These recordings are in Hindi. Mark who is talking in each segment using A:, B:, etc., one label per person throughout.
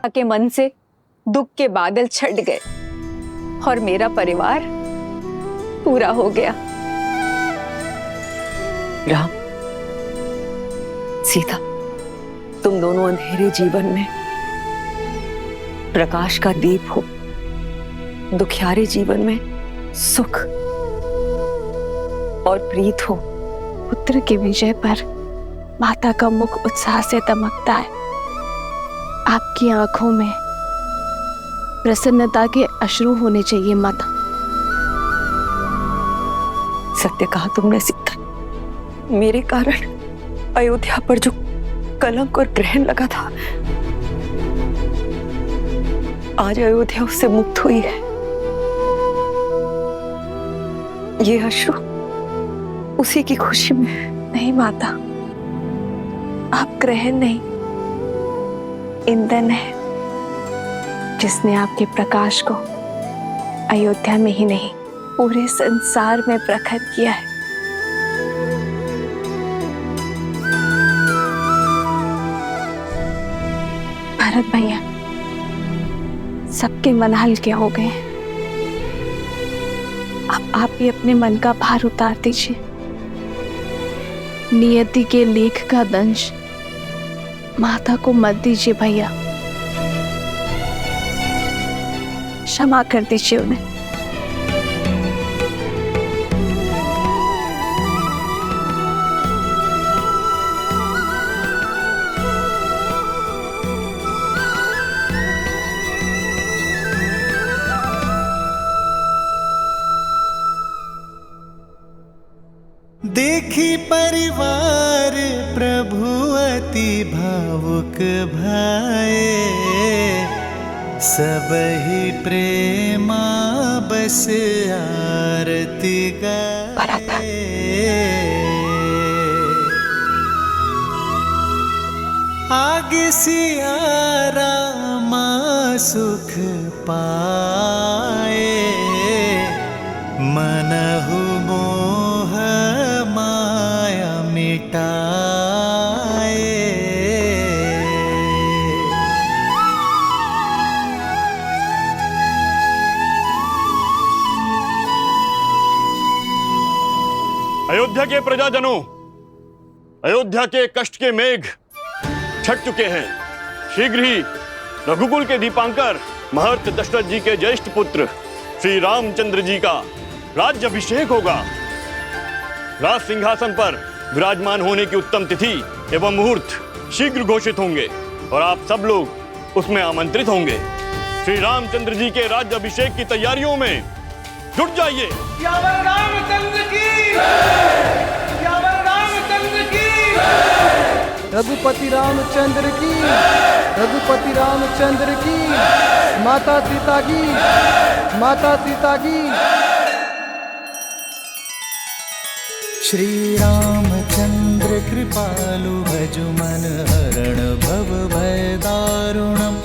A: के मन से दुख के बादल छट गए और मेरा परिवार पूरा हो गया।
B: राम, सीता, तुम दोनों अंधेरे जीवन में प्रकाश का दीप हो, दुखियारे जीवन में सुख और प्रीत हो।
C: पुत्र की विजय पर माता का मुख उत्साह से दमकता है। आपकी आंखों में प्रसन्नता के अश्रु होने चाहिए माता।
B: सत्य कहा तुमने सीता। मेरे कारण अयोध्या पर जो कलंक और ग्रहण लगा था, आज अयोध्या उससे मुक्त हुई है। ये अश्रु उसी की खुशी में।
C: नहीं माता, आप ग्रहण नहीं, ईंधन है जिसने आपके प्रकाश को अयोध्या में ही नहीं पूरे संसार में प्रकट किया है। भरत भैया, सबके मन हल्के हो गए हैं। अब आप भी अपने मन का भार उतार दीजिए। नियति के लेख का दंश माता को मत दीजिए भैया, क्षमा कर दीजिए उन्हें।
D: देखी परिवार प्रभु अति भावुक भाए, सबहि प्रेमा बस आरती गाए। आगे सिया रामा सुख पाए, मनहु मोह माया मिटाए।
E: अयोध्या के प्रजाजनों, अयोध्या के कष्ट के मेघ छट चुके हैं। शीघ्र ही रघुकुल के दीपांकर महर्षि दशरथ जी के ज्येष्ठ पुत्र श्री रामचंद्र जी का राज्याभिषेक होगा। राज सिंहासन पर विराजमान होने की उत्तम तिथि एवं मुहूर्त शीघ्र घोषित होंगे और आप सब लोग उसमें आमंत्रित होंगे। श्री रामचंद्र जी के राज्याभिषेक की तैयारियों में जुट जाइए।
F: सियावर रामचंद्र की, सियावर रामचंद्र की,
G: रघुपति रामचंद्र की, रघुपति रामचंद्र की, माता सीता की, माता सीता की।
D: श्री रामचंद्र कृपालु भजु मन हरण भव भय दारुणम,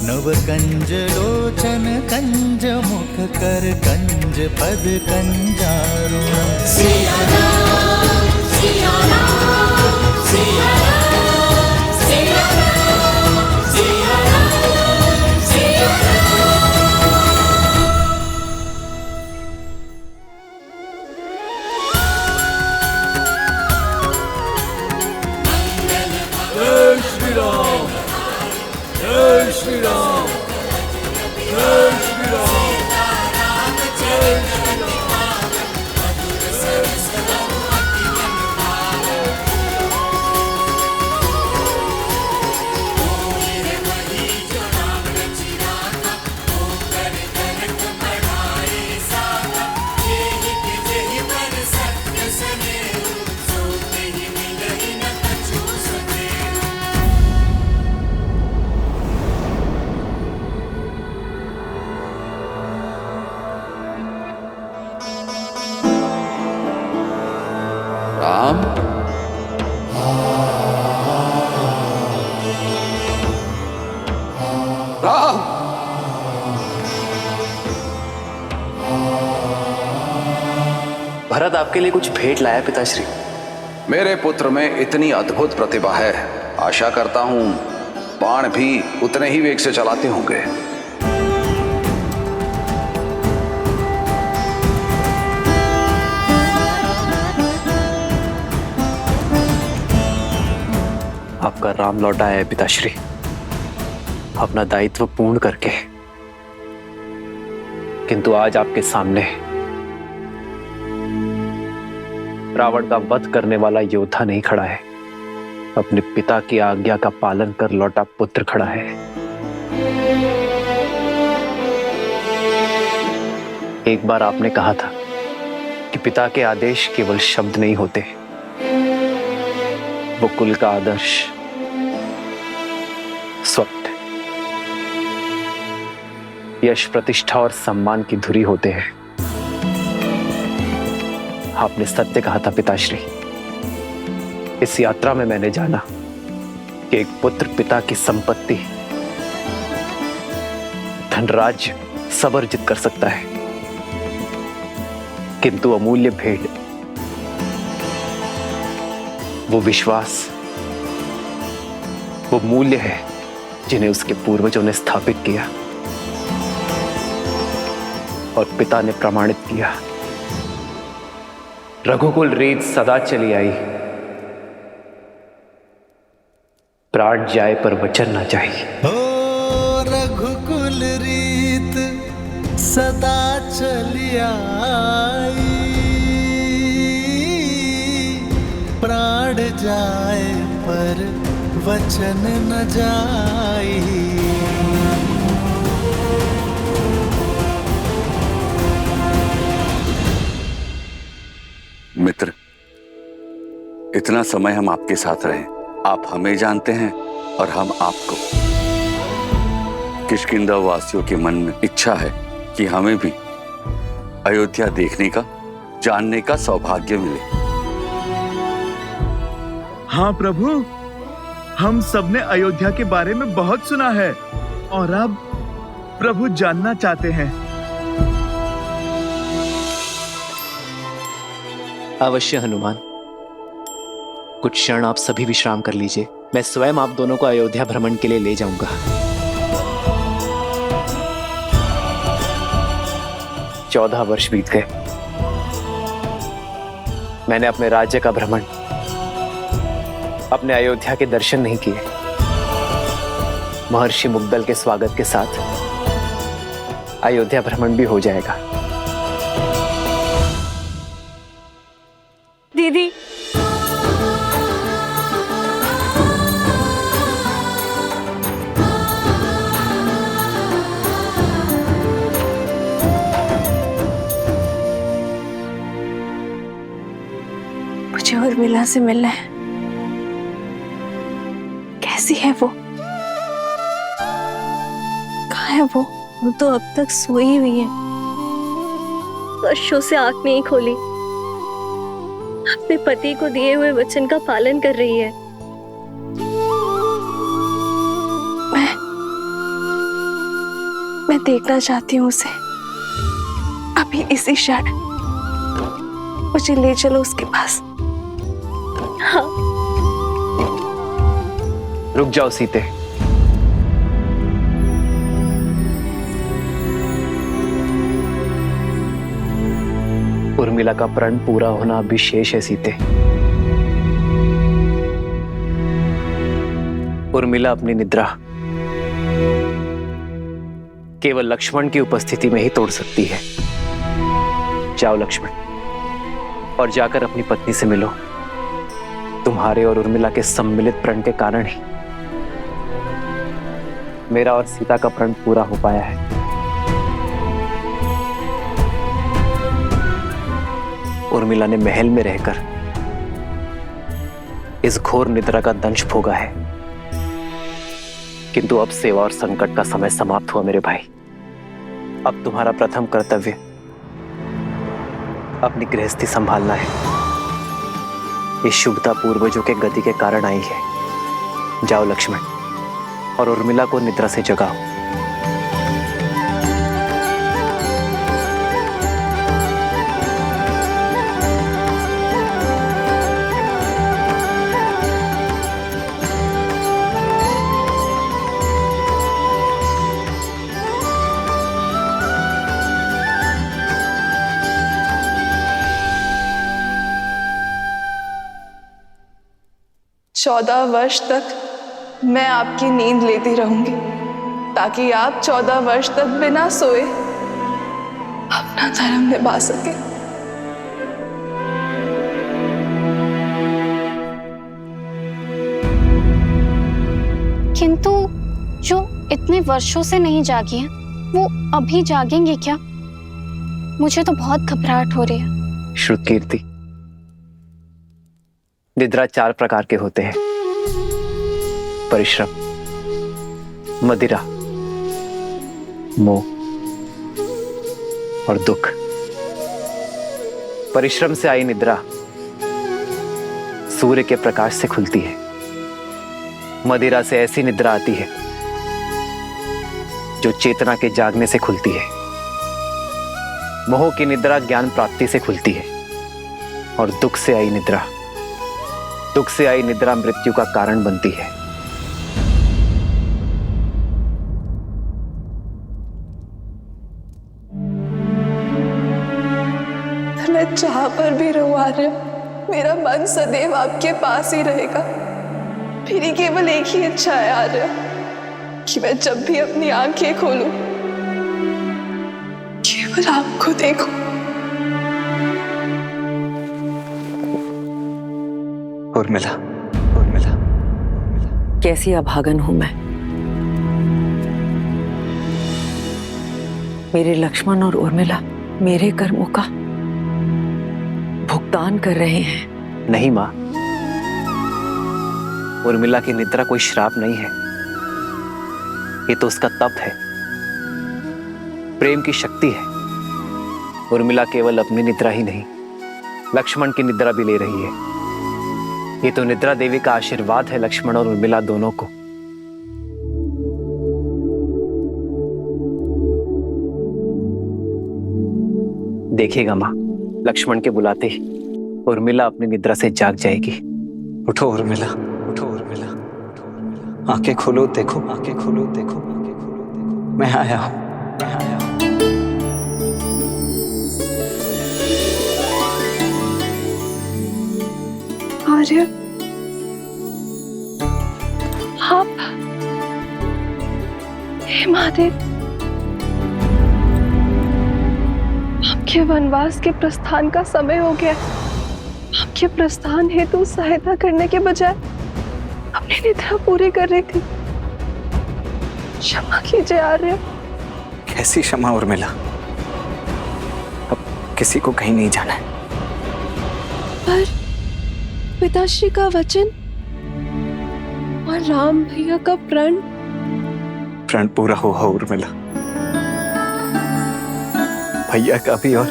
D: नव कंज लोचन कंज मुख कर कंज पद कंजारुणम।
H: सिया राम, सिया राम, सिया राम, सिया राम, सिया राम, सिया राम।
F: जय श्री राम, जय श्री राम, जय श्री राम, जय श्री राम।
I: राम, राम,
J: भरत आपके लिए कुछ भेंट लाया पिताश्री।
I: मेरे पुत्र में इतनी अद्भुत प्रतिभा है, आशा करता हूं बाण भी उतने ही वेग से चलाते होंगे।
J: आपका राम लौटा है पिताश्री, अपना दायित्व पूर्ण करके। किंतु आज आपके सामने रावण का वध करने वाला योद्धा नहीं खड़ा है, अपने पिता की आज्ञा का पालन कर लौटा पुत्र खड़ा है। एक बार आपने कहा था कि पिता के आदेश केवल शब्द नहीं होते, वो कुल का आदर्श स्वप्न, यश, प्रतिष्ठा और सम्मान की धुरी होते हैं। आपने सत्य कहा था पिताश्री। इस यात्रा में मैंने जाना कि एक पुत्र पिता की संपत्ति, धनराज्य सब अर्जित कर सकता है, किंतु अमूल्य भेंट, वो विश्वास, वो मूल्य है जिन्हें उसके पूर्वजों ने स्थापित किया और पिता ने प्रमाणित किया। रघुकुल रीत सदा चली आई, प्राण जाए पर वचन न जाए।
D: ओ रघुकुल रीत सदा चली आई, प्राण जाए पर वचन न जाई।
I: मित्र, इतना समय हम आपके साथ रहे, आप हमें जानते हैं और हम आपको। किष्किंधा वासियों के मन में इच्छा है कि हमें भी अयोध्या देखने का, जानने का सौभाग्य मिले।
K: हाँ प्रभु, हम सबने अयोध्या के बारे में बहुत सुना है और अब प्रभु जानना चाहते हैं।
J: अवश्य हनुमान, कुछ क्षण आप सभी विश्राम कर लीजिए, मैं स्वयं आप दोनों को अयोध्या भ्रमण के लिए ले जाऊंगा। 14 वर्ष बीत गए, मैंने अपने राज्य का भ्रमण, अपने अयोध्या के दर्शन नहीं किए। महर्षि मुग्दल के स्वागत के साथ अयोध्या भ्रमण भी हो जाएगा।
C: दीदी, मुझे उर्मिला से मिलना है। कैसी है वो? कहाँ है वो? वो तो अब तक सोई हुई है, वर्षों से आंख नहीं खोली, अपने पति को दिए हुए वचन का पालन कर रही है। मैं देखना चाहती हूँ उसे, अभी इसी क्षण। मुझे ले चलो उसके पास। हाँ।
J: रुक जाओ सीते, उर्मिला का प्रण पूरा होना अभी शेष है सीते। उर्मिला अपनी निद्रा केवल लक्ष्मण की उपस्थिति में ही तोड़ सकती है। जाओ लक्ष्मण, और जाकर अपनी पत्नी से मिलो। तुम्हारे और उर्मिला के सम्मिलित प्रण के कारण ही मेरा और सीता का प्रण पूरा हो पाया है। उर्मिला ने महल में रहकर इस घोर निद्रा का दंश भोगा है, किंतु अब सेवा और संकट का समय समाप्त हुआ मेरे भाई। अब तुम्हारा प्रथम कर्तव्य अपनी गृहस्थी संभालना है। ये शुभता पूर्वजों के गति के कारण आई है। जाओ लक्ष्मण, और उर्मिला को निद्रा से जगाओ।
L: 14 वर्ष तक मैं आपकी नींद लेती रहूंगी ताकि आप 14 वर्ष तक बिना सोए अपना धर्म निभा सके।
M: किंतु जो इतने वर्षों से नहीं जागी हैं, वो अभी जागेंगे क्या? मुझे तो बहुत घबराहट हो रही है।
J: श्रुतकीर्ति, निद्रा 4 प्रकार के होते हैं: परिश्रम, मदिरा, मोह और दुख। परिश्रम से आई निद्रा सूर्य के प्रकाश से खुलती है। मदिरा से ऐसी निद्रा आती है जो चेतना के जागने से खुलती है। मोह की निद्रा ज्ञान प्राप्ति से खुलती है। और दुख से आई निद्रा मृत्यु का कारण बनती है।
L: मैं जहां पर भी रहूं आर्य, मेरा मन सदैव आपके पास ही रहेगा। मेरी केवल एक ही इच्छा है आर्य, कि मैं जब भी अपनी आंखें खोलूं केवल आपको देखूं।
B: उर्मिला, कैसी अभागन हूं मैं। मेरे लक्ष्मण और उर्मिला मेरे कर्मों का भुगतान कर रहे हैं।
J: नहीं मां, उर्मिला की निद्रा कोई श्राप नहीं है। ये तो उसका तप है, प्रेम की शक्ति है। उर्मिला केवल अपनी निद्रा ही नहीं, लक्ष्मण की निद्रा भी ले रही है। ये तो निद्रा देवी का आशीर्वाद है लक्ष्मण और उर्मिला दोनों को। देखिएगा मां, लक्ष्मण के बुलाते ही उर्मिला अपनी निद्रा से जाग जाएगी।
N: उठो उर्मिला, उठो उर्मिला, उठो उर्मिला। आंखें खोलो, देखो, आंखें खोलो, देखो, आंखें खोलो, देखो। मैं आया हूं, मैं आया हूं।
L: आर्य, आप, हे महादेव, आपके वनवास के प्रस्थान का समय हो गया। आपके प्रस्थान हेतु सहायता करने के बजाय अपनी निद्रा पूरी कर रही थी। क्षमा कीजिए आर्य।
N: कैसी क्षमा उर्मिला, अब किसी को कहीं नहीं जाना है।
L: पर पिताश्री का वचन और राम भैया का प्रण
N: पूरा हुआ उर्मिला। भैया का भी और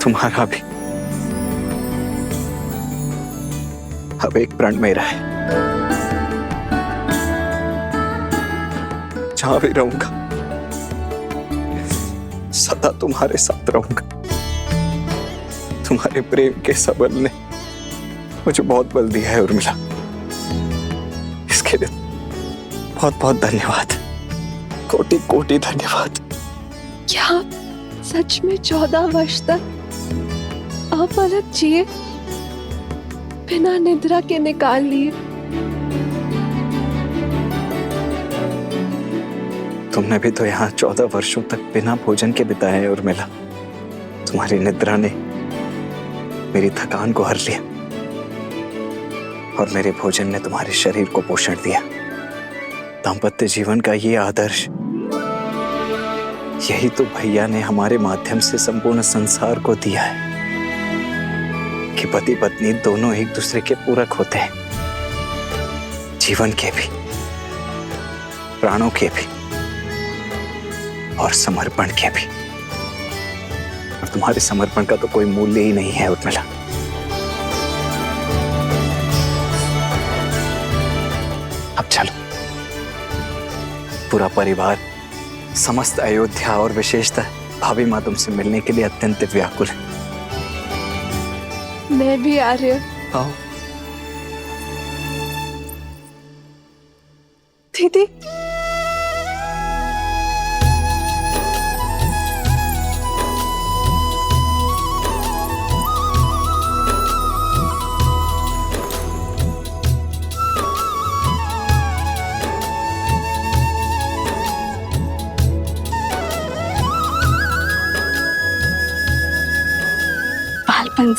N: तुम्हारा भी। अब एक प्रण मेरा है। जहां भी रहूंगा सदा तुम्हारे साथ रहूंगा। तुम्हारे प्रेम के सबल ने मुझे बहुत बल दिया है उर्मिला। इसके लिए बहुत बहुत धन्यवाद, कोटि कोटि धन्यवाद।
L: क्या आप सच में 14 वर्ष तक अपलक जिए, बिना निद्रा के निकाल लिए?
N: तुमने भी तो यहाँ 14 वर्षों तक बिना भोजन के बिताए हैं उर्मिला। तुम्हारी निद्रा ने मेरी थकान को हर लिया और मेरे भोजन ने तुम्हारे शरीर को पोषण दिया। दाम्पत्य जीवन का ये आदर्श, यही तो भैया ने हमारे माध्यम से संपूर्ण संसार को दिया है कि पति पत्नी दोनों एक दूसरे के पूरक होते हैं, जीवन के भी, प्राणों के भी और समर्पण के भी। और तुम्हारे समर्पण का तो कोई मूल्य ही नहीं है उर्मिला। अब चलो, पूरा परिवार, समस्त अयोध्या और विशेषतः भाभी माँ तुमसे मिलने के लिए अत्यंत व्याकुल है।
L: मैं भी आर्य।
N: आओ
L: दीदी,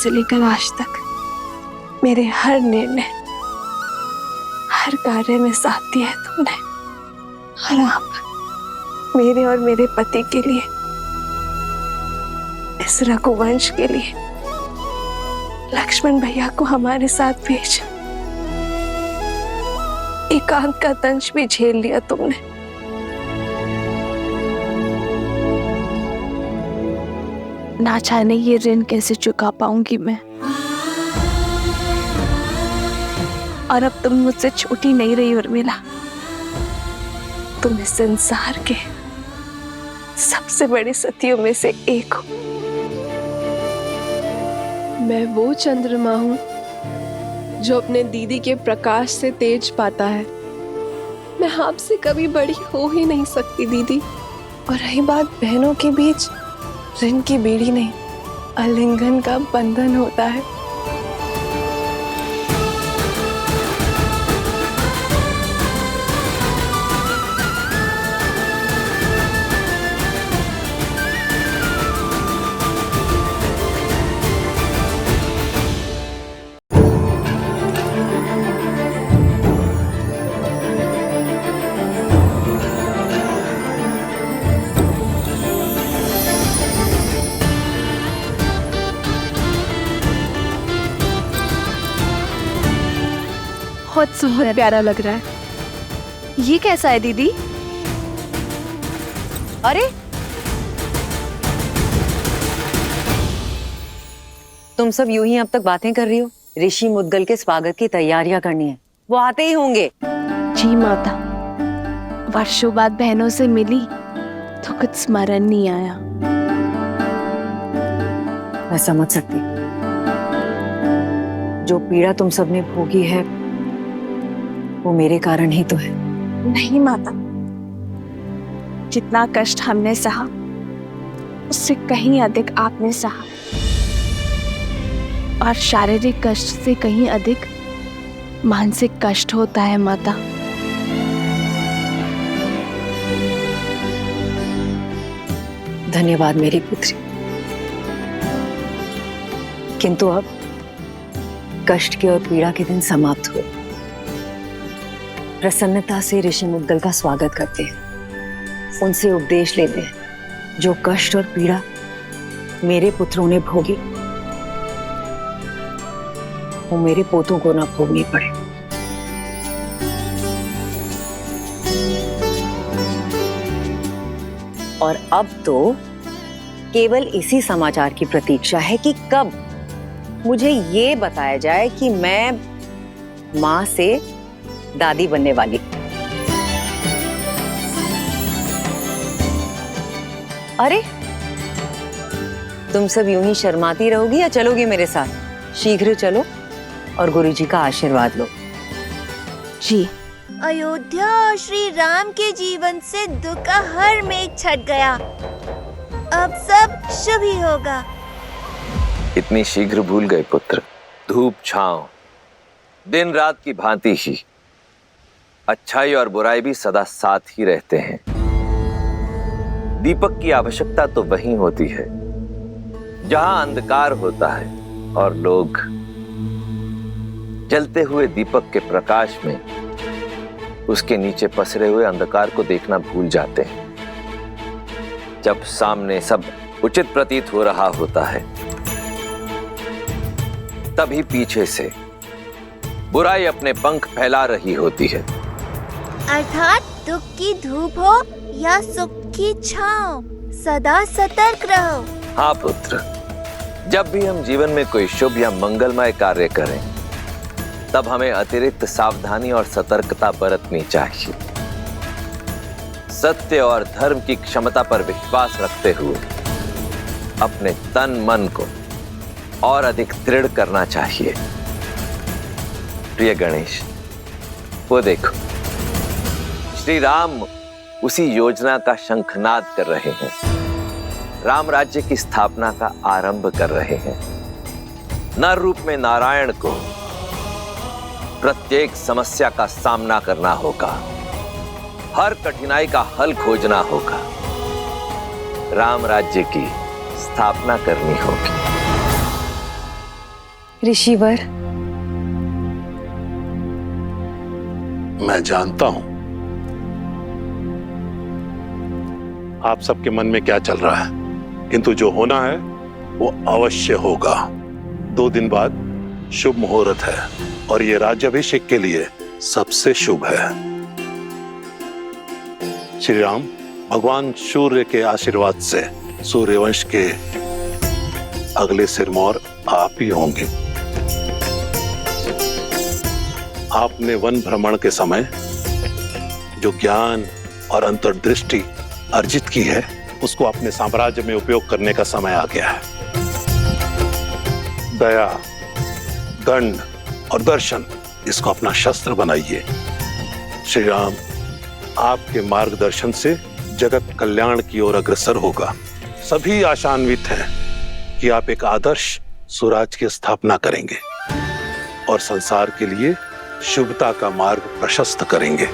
L: से लेकर आज तक मेरे हर निर्णय, हर कार्य में साथ दिया है तुमने। और आप मेरे और मेरे पति के लिए, इस रघुवंश के लिए लक्ष्मण भैया को हमारे साथ भेज, एकांत का दंश भी झेल लिया तुमने।
O: ना जाने ये ऋण कैसे चुका पाऊंगी मैं। और अब तुम मुझसे छोटी नहीं रही उर्मिला।
L: तुम इस संसार के सबसे बड़ी सतियों में से एक हो। मैं वो चंद्रमा हूं जो अपने दीदी के प्रकाश से तेज पाता है। मैं आपसे कभी बड़ी हो ही नहीं सकती दीदी। और रही बात बहनों के बीच, ऋण की बेड़ी नहीं, आलिंगन का बंधन होता है।
O: बहुत प्यारा लग रहा है। ये कैसा है दीदी?
B: अरे तुम सब यूं ही अब तक बातें कर रही हो। ऋषि मुद्गल के स्वागत की तैयारियां करनी है, वो आते ही होंगे।
O: जी माता, वर्षों बाद बहनों से मिली तो कुछ स्मरण नहीं आया।
B: मैं समझ सकती, जो पीड़ा तुम सबने भोगी है वो मेरे कारण ही तो है।
O: नहीं माता, जितना कष्ट हमने सहा उससे कहीं अधिक आपने सहा। और शारीरिक कष्ट से कहीं अधिक मानसिक कष्ट होता है माता।
B: धन्यवाद मेरी पुत्री। किंतु अब कष्ट के और पीड़ा के दिन समाप्त हुए। प्रसन्नता से ऋषि मुद्गल का स्वागत करते हैं, उनसे उपदेश लेते हैं। जो कष्ट और पीड़ा मेरे पुत्रों ने भोगी, वो मेरे पोतों को ना भोगनी पड़े। और अब तो केवल इसी समाचार की प्रतीक्षा है कि कब मुझे ये बताया जाए कि मैं मां से दादी बनने वाली। अरे तुम सब यूं ही शर्माती रहोगी या चलोगी मेरे साथ? शीघ्र चलो और गुरुजी का आशीर्वाद लो।
O: जी।
P: अयोध्या और श्री राम के जीवन से दुख का हर मेघ छट गया। अब सब शुभ ही होगा।
Q: इतनी शीघ्र भूल गए पुत्र? धूप छांव दिन रात की भांति ही, अच्छाई और बुराई भी सदा साथ ही रहते हैं। दीपक की आवश्यकता तो वहीं होती है जहां अंधकार होता है और लोग जलते हुए दीपक के प्रकाश में उसके नीचे पसरे हुए अंधकार को देखना भूल जाते हैं। जब सामने सब उचित प्रतीत हो रहा होता है, तभी पीछे से बुराई अपने पंख फैला रही होती है।
P: अर्थात दुख की धूप हो या सुख की छांव, सदा सतर्क रहो।
Q: हाँ पुत्र, जब भी हम जीवन में कोई शुभ या मंगलमय कार्य करें, तब हमें अतिरिक्त सावधानी और सतर्कता बरतनी चाहिए। सत्य और धर्म की क्षमता पर विश्वास रखते हुए अपने तन मन को और अधिक दृढ़ करना चाहिए। प्रिय गणेश, वो देखो, श्री राम उसी योजना का शंखनाद कर रहे हैं। राम राज्य की स्थापना का आरंभ कर रहे हैं। नर रूप में नारायण को प्रत्येक समस्या का सामना करना होगा, हर कठिनाई का हल खोजना होगा, राम राज्य की स्थापना करनी होगी।
B: ऋषिवर,
R: मैं जानता हूं आप सबके मन में क्या चल रहा है, किंतु जो होना है वो अवश्य होगा। 2 दिन बाद शुभ मुहूर्त है और ये राज्याभिषेक के लिए सबसे शुभ है। श्री राम, भगवान सूर्य के आशीर्वाद से सूर्यवंश के अगले सिरमौर आप ही होंगे। आपने वन भ्रमण के समय जो ज्ञान और अंतर्दृष्टि अर्जित की है, उसको अपने साम्राज्य में उपयोग करने का समय आ गया है। दया, दंड और दर्शन, इसको अपना शस्त्र बनाइए। श्री राम, आपके मार्गदर्शन से जगत कल्याण की ओर अग्रसर होगा। सभी आशान्वित हैं कि आप एक आदर्श स्वराज की स्थापना करेंगे और संसार के लिए शुभता का मार्ग प्रशस्त करेंगे।